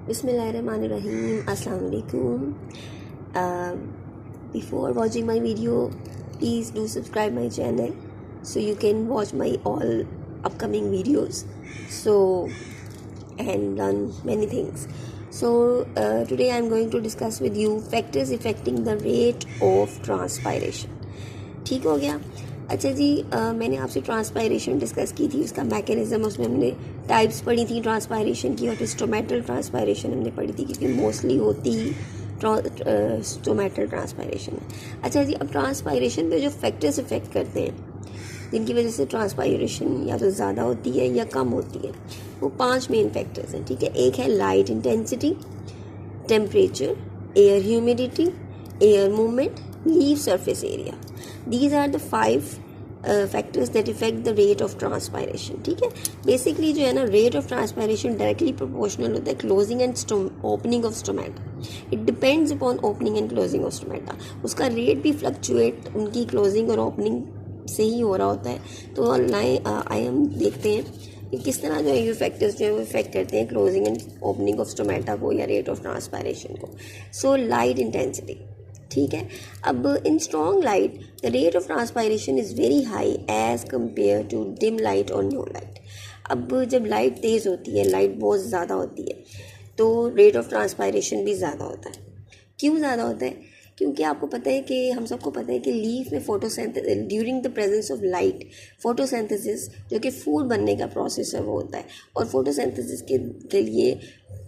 Bismillahirrahmanirrahim. Assalamu alaikum. Before watching my video, please do subscribe my channel so you can watch my all upcoming videos and learn many things. Today I am going to discuss with you factors affecting the rate of transpiration. ठीक हो गया. अच्छा जी, मैंने आपसे transpiration discuss की थी, उसका mechanism, उसमें हमने टाइप्स पढ़ी थी ट्रांसपायरेशन की, और फिर स्टोमेटल ट्रांसपायरेशन हमने पढ़ी थी क्योंकि मोस्टली होती ही स्टोमेटल ट्रांसपायरेशन है. अच्छा जी, अब ट्रांसपायरेशन पे जो फैक्टर्स इफ़ेक्ट करते हैं जिनकी वजह से ट्रांसपायरेशन या तो ज़्यादा होती है या कम होती है, वो 5 मेन फैक्टर्स हैं. ठीक है, एक है light intensity, temperature, air humidity, air movement, leaf surface area. These are the 5 factors that affect the rate of transpiration. ठीक है, बेसिकली जो है ना, rate of transpiration directly proportional होता है closing and opening of stomata. It depends upon opening and closing of stomata. उसका rate भी fluctuate उनकी क्लोजिंग और ओपनिंग से ही हो रहा होता है. तो आइए हम देखते हैं कि किस तरह जो है ये फैक्टर्स जो है वो इफेक्ट करते हैं closing and opening of stomata को या रेट ऑफ ट्रांसपायरेशन को. So light intensity. ठीक है, अब in strong light the rate of transpiration is very high as compare to dim light और नो लाइट. अब जब लाइट तेज़ होती है, लाइट बहुत ज़्यादा होती है, तो रेट ऑफ ट्रांसपायरेशन भी ज़्यादा होता है. क्यों ज़्यादा होता है? क्योंकि आपको पता है कि हम सबको पता है कि लीफ में photosynthesis, during the presence of light, photosynthesis जो कि फूड बनने का प्रोसेस है वो होता है. और फोटोसिंथेसिस के लिए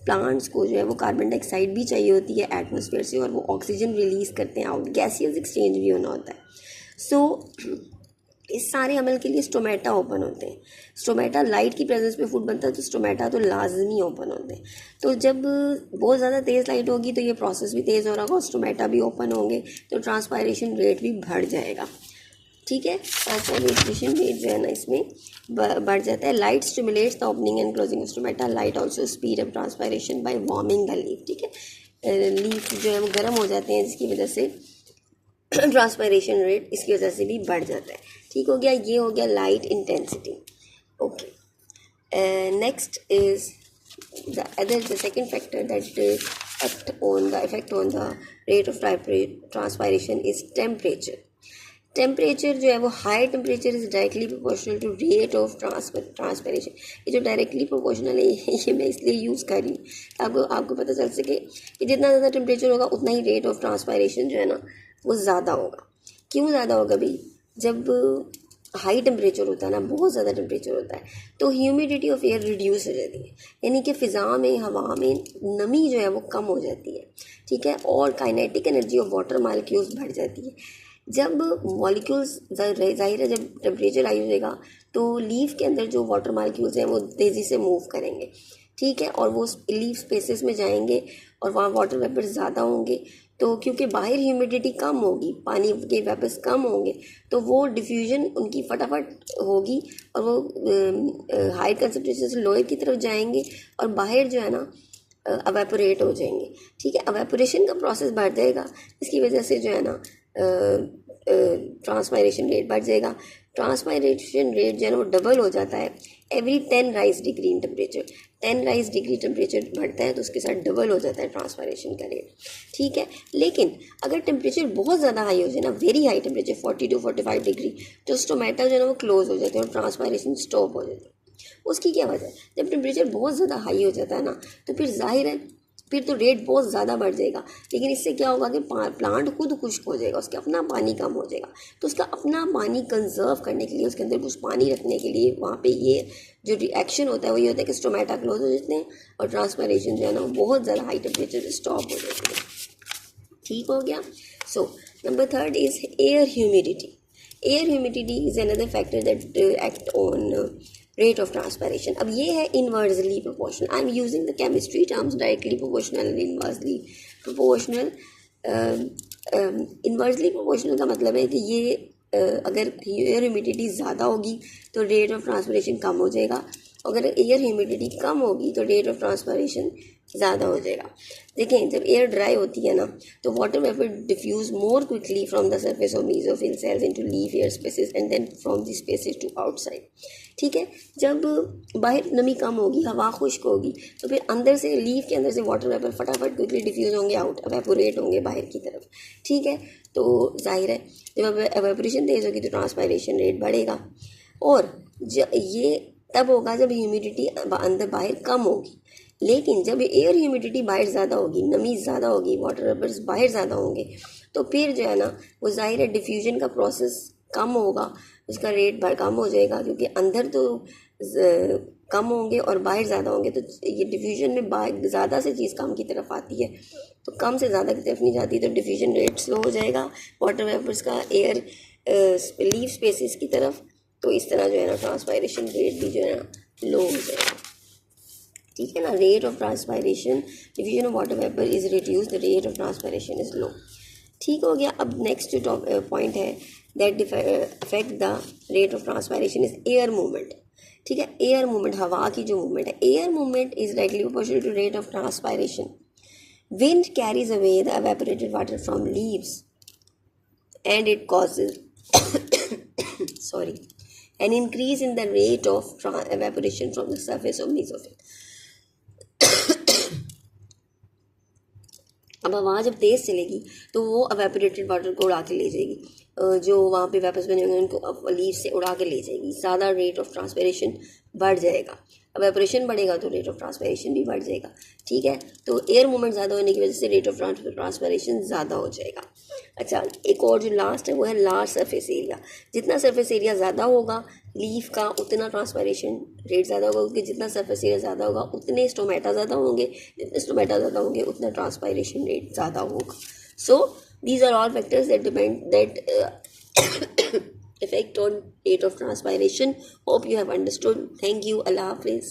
प्लांट्स को जो है वो कार्बन डाइऑक्साइड भी चाहिए होती है एटमॉस्फेयर से, और वो ऑक्सीजन रिलीज़ करते हैं आउट, गैसियस एक्सचेंज भी होना होता है. इस सारे अमल के लिए स्टोमेटा ओपन होते हैं. स्टोमेटा लाइट की प्रेजेंस में फूड बनता है, तो स्टोमेटा तो लाजमी ओपन होते हैं. तो जब बहुत ज़्यादा तेज़ लाइट होगी तो ये प्रोसेस भी तेज़ हो रहा होगा, स्टोमेटा भी ओपन होंगे, तो ट्रांसपायरेशन रेट भी बढ़ जाएगा. ठीक है, ट्रांसपायरेशन रेट जो है ना इसमें बढ़ जाता है. Light stimulates the opening and closing of stomata. Light also speed up transpiration by warming the leaf. ठीक है, लीफ जो है वो गर्म हो जाते हैं, जिसकी वजह से ट्रांसपायरेशन रेट इसकी वजह से भी बढ़ जाता है. ठीक हो गया, ये हो गया light intensity. Okay, next is the second factor that effect on the rate of transpiration is temperature. Temperature जो है वो high temperature is directly proportional to rate of transpiration. ये जो डायरेक्टली प्रोपोर्शनल है ये मैं इसलिए यूज़ कर रही हूँ आपको पता चल सके कि जितना ज़्यादा टेम्परेचर होगा उतना ही रेट ऑफ ट्रांसपायरेशन जो है ना वो ज़्यादा होगा. क्यों ज़्यादा होगा भाई? जब हाई टेम्परेचर होता है ना, बहुत ज़्यादा टेम्परेचर होता है, तो ह्यूमिडिटी ऑफ एयर रिड्यूस हो जाती है, यानी कि फ़िज़ा में, हवा में नमी जो है वो कम हो जाती है. ठीक है, और kinetic energy of water molecules बढ़ जाती है. जब मॉलिक्यूल्स जाहिर है, जब टेम्परेचर हाई हो जाएगा तो लीफ के अंदर जो वाटर मॉलिक्यूल्स हैं वो तेज़ी से मूव करेंगे. ठीक है, और वो लीफ स्पेसेस में जाएंगे और वहाँ वाटर वेपर्स ज़्यादा होंगे. तो क्योंकि बाहर ह्यूमिडिटी कम होगी, पानी के वेपर्स कम होंगे, तो वो डिफ्यूजन उनकी फटाफट होगी और वो हाई कंसनट्रेशन से लोअर की तरफ जाएंगे और बाहर जो है ना अवेपोरेट हो जाएंगे. ठीक है, अवेपोरेशन का प्रोसेस बढ़ जाएगा, इसकी वजह से जो है ना ट्रांसपायरेशन रेट बढ़ जाएगा. ट्रांसपायरेशन रेट जो है ना वो डबल हो जाता है every 10 rise degree in temperature. 10 rise degree temperature बढ़ता है तो उसके साथ डबल हो जाता है ट्रांसपायरेशन का रेट. ठीक है, लेकिन अगर टेम्परेचर बहुत ज़्यादा हाई हो जाए ना, very high temperature 40 to 45 degree, तो स्टोमेटा जो है ना वो क्लोज हो जाते हैं और ट्रांसपायरेशन स्टॉप हो जाती है. उसकी क्या वजह है? जब टेम्परेचर बहुत ज़्यादा हाई हो जाता है ना, तो फिर जाहिर है फिर तो रेट बहुत ज़्यादा बढ़ जाएगा. लेकिन इससे क्या होगा कि प्लांट खुद खुश्क हो जाएगा, उसका अपना पानी कम हो जाएगा. तो उसका अपना पानी कंजर्व करने के लिए, उसके अंदर कुछ पानी रखने के लिए, वहाँ पे ये जो रिएक्शन होता है वो ये होता है कि स्टोमेटा क्लोज हो जाते हैं और ट्रांसपायरेशन जो है ना वो बहुत ज़्यादा हाई टेम्परेचर स्टॉप हो जाती है. ठीक हो गया. So number 3 is air humidity. Air humidity is another factor that act on rate of transpiration. अब ये है inversely proportional. I am using the chemistry terms, directly proportional and inversely proportional. Inversely proportional का मतलब है कि ये अगर air humidity ज़्यादा होगी तो रेट ऑफ ट्रांसपायरेशन कम हो जाएगा, अगर एयर ह्यूमिडिटी कम होगी तो रेट ऑफ ट्रांसपायरेशन ज़्यादा हो जाएगा. देखें, जब एयर ड्राई होती है ना तो water vapour diffuse more quickly from the surface of mesophyll cells into leaf air spaces and then from the spaces to outside. ठीक है। जब बाहर नमी कम होगी, हवा खुश्क होगी, तो फिर अंदर से लीफ के अंदर से वाटर वेपर फटाफट क्विकली डिफ्यूज़ होंगे आउट, एवेपोरेट होंगे बाहर की तरफ, ठीक है। तो जाहिर है जब एवेपोरेशन तेज़ होगी तो ट्रांसपायरेशन रेट बढ़ेगा, और ये तब होगा जब ह्यूमिडिटी अंदर बाहर कम होगी। लेकिन जब एयर ह्यूमिडिटी बाहर ज़्यादा होगी, नमी ज़्यादा होगी, वाटर वेपर्स बाहर ज़्यादा होंगे, तो फिर जो है ना वो जाहिर है डिफ्यूजन का प्रोसेस कम होगा, उसका रेट कम हो जाएगा, क्योंकि अंदर तो कम होंगे और बाहर ज़्यादा होंगे, तो ये डिफ्यूजन में बाहर ज़्यादा से चीज़ कम की तरफ आती है, तो कम से ज़्यादा की तरफ नहीं जाती, तो डिफ्यूजन रेट स्लो हो जाएगा वाटर वेपर्स का एयर लीफ स्पेसिस की तरफ। तो इस तरह जो है ना ट्रांसपायरेशन रेट भी जो है ना लो हो जाएगा, ठीक है ना। Rate of transpiration, diffusion of water vapour is reduce, the rate of transpiration is low, ठीक हो गया। अब नेक्स्ट पॉइंट है that affect the rate of transpiration is air movement, ठीक है। एयर मूवमेंट, हवा की जो मूवमेंट है, air movement is directly proportional to rate of transpiration. Wind carries away the evaporated water from leaves and it causes sorry, an increase in the rate of evaporation from the surface of mesosphere. अब हवा जब तेज़ चलेगी तो वो evaporated water को उड़ा के ले जाएगी, जो वहाँ पे वेपर्स बने होंगे उनको लीफ से उड़ा के ले जाएगी, ज़्यादा रेट ऑफ ट्रांसपायरेशन बढ़ जाएगा। एवेपोरेशन बढ़ेगा तो रेट ऑफ ट्रांसपायरेशन भी बढ़ जाएगा, ठीक है। तो एयर मूवमेंट ज़्यादा होने की वजह से रेट ऑफ ट्रांसपायरेशन ज़्यादा हो जाएगा। अच्छा, एक और जो लास्ट है वो है लार्ज सरफेस एरिया। जितना सरफेस एरिया ज़्यादा होगा लीफ का उतना ट्रांसपायरेशन रेट ज़्यादा होगा, क्योंकि जितना सरफेस एरिया ज़्यादा होगा उतने स्टोमेटा ज़्यादा होंगे, जितने स्टोमेटा ज़्यादा होंगे उतना ट्रांसपायरेशन रेट ज़्यादा होगा। So these are all factors that depend that effect on rate of transpiration. Hope you have understood. Thank you. Allah Hafiz.